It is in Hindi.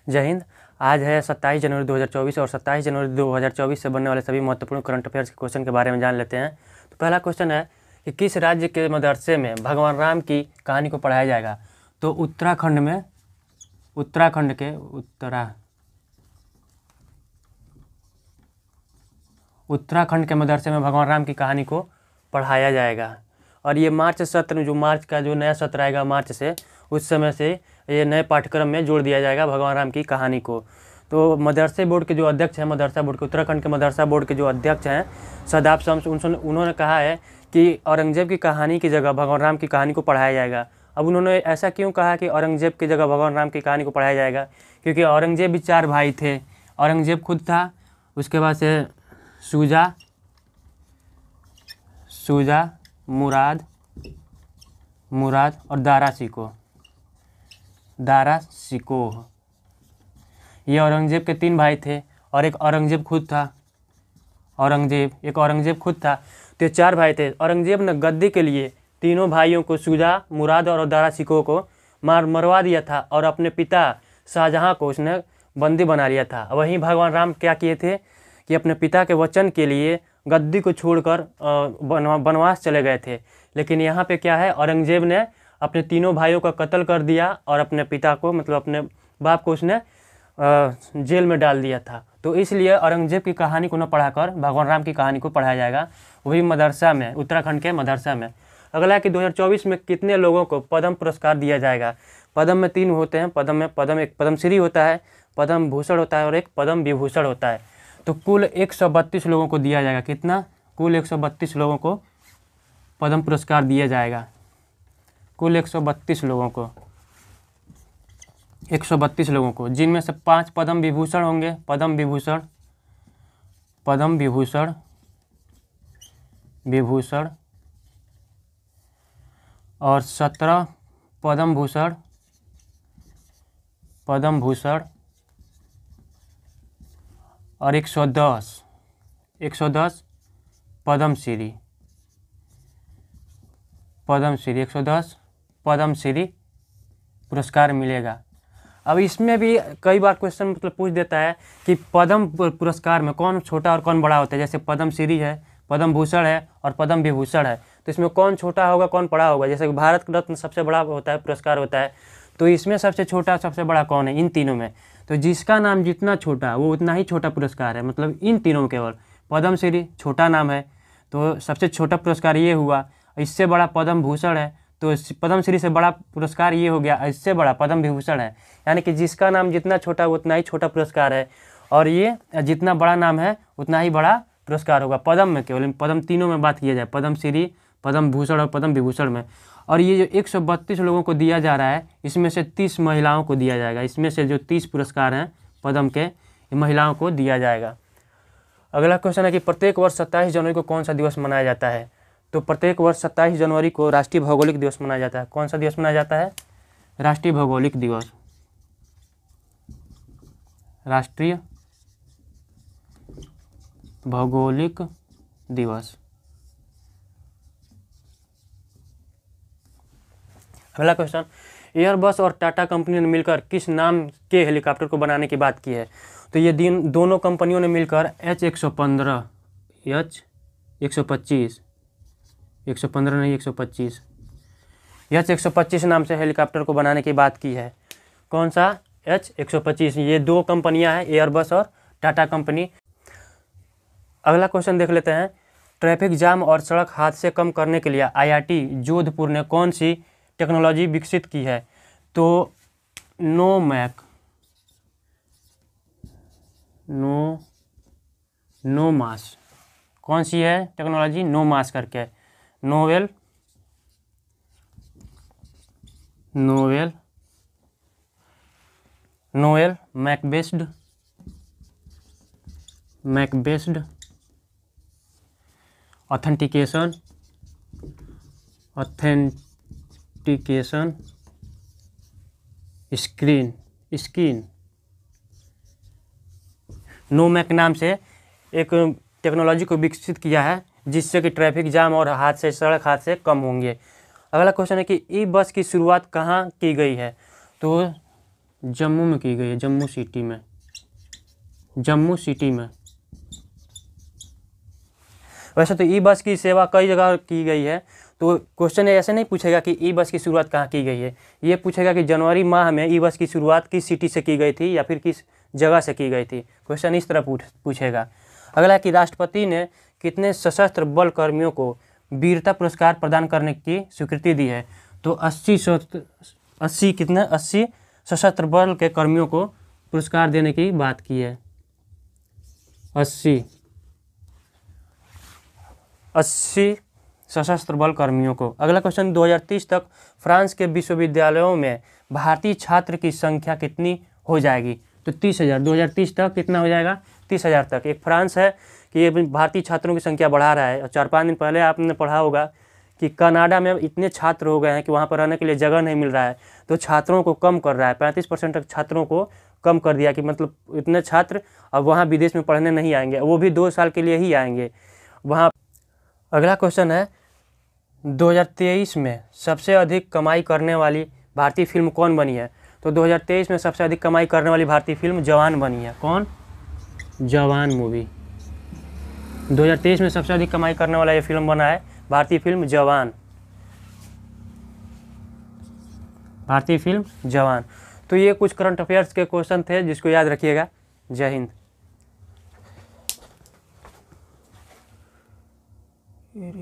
जय हिंद। आज है 27 जनवरी 2024 और 27 जनवरी 2024 से बनने वाले सभी महत्वपूर्ण करंट अफेयर्स के क्वेश्चन के बारे में जान लेते हैं। तो पहला क्वेश्चन है कि किस राज्य के मदरसे में भगवान राम की कहानी को पढ़ाया जाएगा। तो उत्तराखंड के मदरसे में भगवान राम की कहानी को पढ़ाया जाएगा। और ये मार्च सत्र, जो मार्च का जो नया सत्र आएगा मार्च से, उस समय से ये नए पाठ्यक्रम में जोड़ दिया जाएगा भगवान राम की कहानी को। तो मदरसे बोर्ड के जो अध्यक्ष हैं, मदरसा बोर्ड के, उत्तराखंड के मदरसा बोर्ड के जो अध्यक्ष हैं सदाब शम्स, उन्होंने कहा है कि औरंगजेब की कहानी की जगह भगवान राम की कहानी को पढ़ाया जाएगा। अब उन्होंने ऐसा क्यों कहा कि औरंगजेब की जगह भगवान राम की कहानी को पढ़ाया जाएगा? क्योंकि औरंगजेब भी 4 भाई थे। औरंगजेब खुद था, उसके बाद से शुजा, मुराद और दारा शिकोह। ये औरंगजेब के 3 भाई थे और एक औरंगजेब खुद था। तो ये 4 भाई थे। औरंगजेब ने गद्दी के लिए तीनों भाइयों को, शुजा, मुराद और दारा शिकोह को मरवा दिया था और अपने पिता शाहजहां को उसने बंदी बना लिया था। वहीं भगवान राम क्या किए थे कि अपने पिता के वचन के लिए गद्दी को छोड़कर वनवास चले गए थे। लेकिन यहाँ पे क्या है, औरंगजेब ने अपने तीनों भाइयों का कत्ल कर दिया और अपने पिता को, मतलब अपने बाप को, उसने जेल में डाल दिया था। तो इसलिए औरंगजेब की कहानी को न पढ़ाकर भगवान राम की कहानी को पढ़ाया जाएगा, वही मदरसा में, उत्तराखंड के मदरसा में। अगला है कि 2024 में कितने लोगों को पद्म पुरस्कार दिया जाएगा। पद्म में 3 होते हैं। एक पद्मश्री होता है, पद्म भूषण होता है और एक पद्म विभूषण होता है। तो कुल 132 लोगों को दिया जाएगा। कितना? कुल 132 लोगों को पद्म पुरस्कार दिया जाएगा। कुल 132 लोगों को, जिनमें से 5 पद्म विभूषण होंगे, पद्म विभूषण और 17 पद्म भूषण और 110 पद्मश्री, 110 पद्मश्री पुरस्कार मिलेगा। अब इसमें भी कई बार क्वेश्चन मतलब पूछ देता है कि पद्म पुरस्कार में कौन छोटा और कौन बड़ा होता है। जैसे पद्मश्री है, पद्म भूषण है और पद्म विभूषण है, तो इसमें कौन छोटा होगा कौन बड़ा होगा। जैसे कि भारत रत्न सबसे बड़ा होता है, पुरस्कार होता है, तो इसमें सबसे छोटा सबसे बड़ा कौन है इन तीनों में? तो जिसका नाम जितना छोटा वो उतना ही छोटा पुरस्कार है। मतलब इन तीनों में केवल पद्मश्री छोटा नाम है तो सबसे छोटा पुरस्कार ये हुआ। इससे बड़ा पद्म भूषण है तो पद्मश्री से बड़ा पुरस्कार ये हो गया, इससे बड़ा पद्म विभूषण है। यानी कि जिसका नाम जितना छोटा उतना ही छोटा पुरस्कार है, और ये जितना बड़ा नाम है उतना ही बड़ा पुरस्कार होगा। पद्म में केवल, पद्म तीनों में बात किया जाए, पद्मश्री, पद्म भूषण और पद्म विभूषण में। और ये जो 132 लोगों को दिया जा रहा है, इसमें से 30 महिलाओं को दिया जाएगा। इसमें से जो 30 पुरस्कार हैं पद्म के, ये महिलाओं को दिया जाएगा। अगला क्वेश्चन है कि प्रत्येक वर्ष 27 जनवरी को कौन सा दिवस मनाया जाता है। तो प्रत्येक वर्ष 27 जनवरी को राष्ट्रीय भौगोलिक दिवस मनाया जाता है। कौन सा दिवस मनाया जाता है? राष्ट्रीय भौगोलिक दिवस। राष्ट्रीय भौगोलिक दिवस। अगला क्वेश्चन, एयरबस और टाटा कंपनी ने मिलकर किस नाम के हेलीकॉप्टर को बनाने की बात की है। तो ये दोनों कंपनियों ने मिलकर H115 H125 नाम से हेलीकॉप्टर को बनाने की बात की है। कौन सा? H125। ये 2 कंपनियां हैं, एयरबस और टाटा कंपनी। अगला क्वेश्चन देख लेते हैं, ट्रैफिक जाम और सड़क हादसे कम करने के लिए IIT जोधपुर ने कौन सी टेक्नोलॉजी विकसित की है। तो नोमास। कौन सी है टेक्नोलॉजी? नोमास करके, novel MAC based authentication screen नोमैक नाम से एक टेक्नोलॉजी को विकसित किया है, जिससे कि ट्रैफिक जाम और हादसे, सड़क हादसे कम होंगे। अगला क्वेश्चन है कि ई बस की शुरुआत कहाँ की गई है। तो जम्मू में की गई है, जम्मू सिटी में, जम्मू सिटी में। वैसे तो ई बस की सेवा कई जगह की गई है, तो क्वेश्चन ऐसे नहीं पूछेगा कि ई बस की शुरुआत कहाँ की गई है, ये पूछेगा कि जनवरी माह में ई बस की शुरुआत किस सिटी से की गई थी या फिर किस जगह से की गई थी। क्वेश्चन इस तरह पूछेगा। अगला है कि राष्ट्रपति ने कितने सशस्त्र बल कर्मियों को वीरता पुरस्कार प्रदान करने की स्वीकृति दी है। तो 80 सशस्त्र बल के कर्मियों को पुरस्कार देने की बात की है। 80 सशस्त्र बल कर्मियों को। अगला क्वेश्चन, 2030 तक फ्रांस के विश्वविद्यालयों में भारतीय छात्र की संख्या कितनी हो जाएगी। तो 30,000। 2030 तक कितना हो जाएगा, 30,000 तक। एक फ्रांस है कि ये भारतीय छात्रों की संख्या बढ़ा रहा है। और 4-5 दिन पहले आपने पढ़ा होगा कि कनाडा में इतने छात्र हो गए हैं कि वहाँ पर रहने के लिए जगह नहीं मिल रहा है, तो छात्रों को कम कर रहा है। 35% तक छात्रों को कम कर दिया कि मतलब इतने छात्र अब वहाँ विदेश में पढ़ने नहीं आएंगे, वो भी 2 साल के लिए ही आएंगे वहाँ। अगला क्वेश्चन है, 2023 में सबसे अधिक कमाई करने वाली भारतीय फिल्म कौन बनी है। तो 2023 में सबसे अधिक कमाई करने वाली भारतीय फिल्म जवान बनी है। कौन, जवान मूवी। 2023 में सबसे अधिक कमाई करने वाला ये फिल्म बना है भारतीय फिल्म जवान, भारतीय फिल्म जवान। तो ये कुछ करंट अफेयर्स के क्वेश्चन थे जिसको याद रखिएगा। जय हिंद।